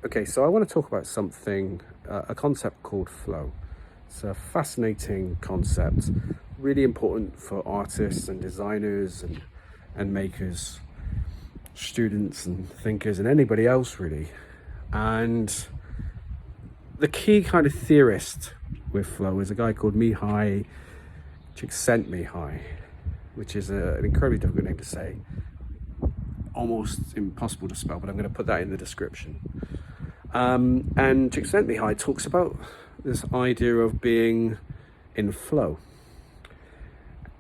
Okay, so I want to talk about something, a concept called flow. It's a fascinating concept, really important for artists and designers and makers, students and thinkers, and anybody else really. And the key kind of theorist with flow is a guy called Mihai Csikszentmihalyi, which is an incredibly difficult name to say, almost impossible to spell, but I'm going to put that in the description. And Csikszentmihalyi talks about this idea of being in flow.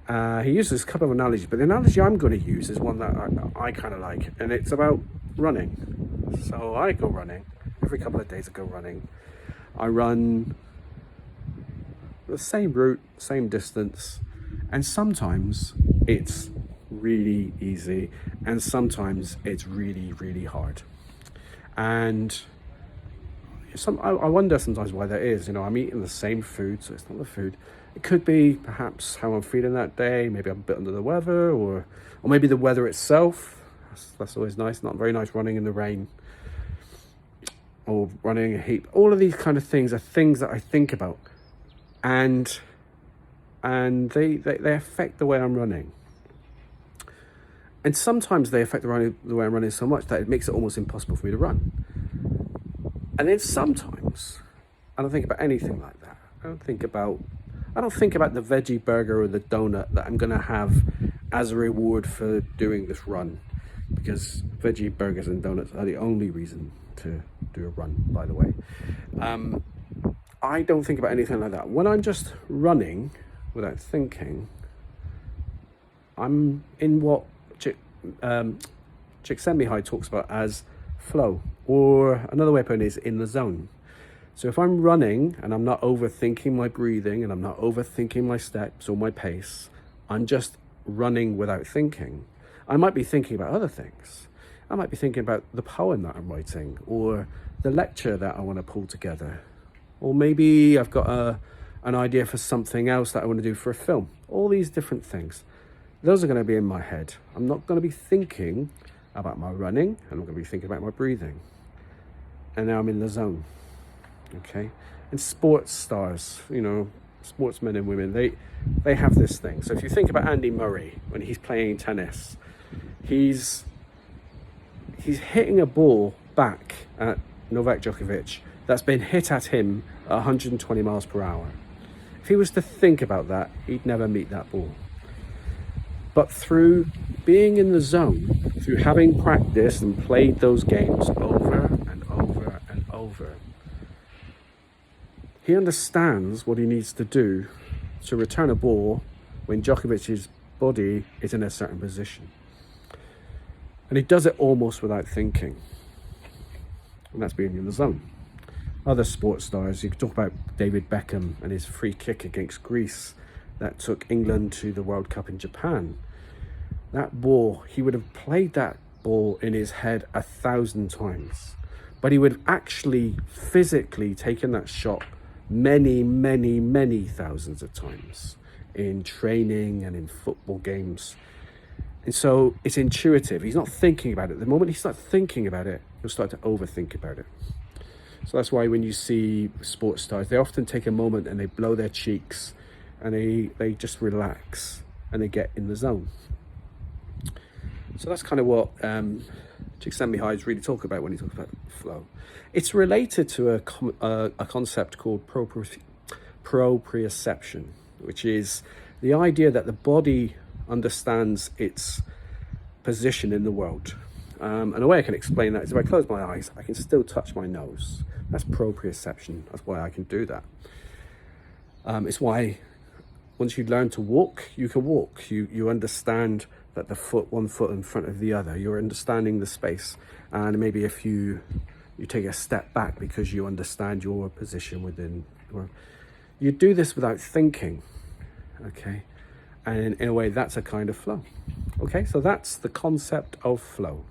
He uses a couple of analogies, but the analogy I'm going to use is one that I kind of like, and it's about running. So I go running. Every couple of days I go running. I run the same route, same distance, and sometimes it's really easy, and sometimes it's really, really hard. And I wonder sometimes why that is. I'm eating the same food, so it's not the food. It could be perhaps how I'm feeling that day. Maybe I'm a bit under the weather, or maybe the weather itself. That's always nice. Not very nice running in the rain or running in a heat. All of these kind of things are things that I think about, and they affect the way I'm running. And sometimes they affect the way I'm running so much that it makes it almost impossible for me to run. And then sometimes I don't think about anything like that. I don't think about the veggie burger or the donut that I'm going to have as a reward for doing this run, because veggie burgers and donuts are the only reason to do a run, by the way. I don't think about anything like that. When I'm just running without thinking, I'm in what Csikszentmihalyi talks about as flow, or another way of putting it is in the zone. So if I'm running and I'm not overthinking my breathing and I'm not overthinking my steps or my pace, I'm just running without thinking. I might be thinking about other things. I might be thinking about the poem that I'm writing, or the lecture that I want to pull together, or maybe I've got an idea for something else that I want to do for a film. All these different things, those are going to be in my head. I'm not going to be thinking about my running, and I'm going to be thinking about my breathing. And now I'm in the zone. Okay? And sports stars, sportsmen and women, they have this thing. So if you think about Andy Murray when he's playing tennis, he's hitting a ball back at Novak Djokovic that's been hit at him at 120 miles per hour. If he was to think about that, he'd never meet that ball. But through being in the zone, through having practiced and played those games over and over and over, he understands what he needs to do to return a ball when Djokovic's body is in a certain position. And he does it almost without thinking. And that's being in the zone. Other sports stars, you could talk about David Beckham and his free kick against Greece that took England to the World Cup in Japan. That ball, he would have played that ball in his head 1,000 times. But he would have actually physically taken that shot many, many, many thousands of times in training and in football games. And so it's intuitive. He's not thinking about it. The moment he starts thinking about it, he'll start to overthink about it. So that's why when you see sports stars, they often take a moment and they blow their cheeks and they just relax and they get in the zone. So that's kind of what Csikszentmihalyi is really talking about when he talks about flow. It's related to a concept called proprioception, which is the idea that the body understands its position in the world. And a way I can explain that is if I close my eyes, I can still touch my nose. That's proprioception. That's why I can do that. It's why once you learn to walk, you can walk. You understand that one foot in front of the other. You're understanding the space. And maybe if you take a step back because you understand your position within, you do this without thinking. Okay? And in a way, that's a kind of flow. Okay, so that's the concept of flow.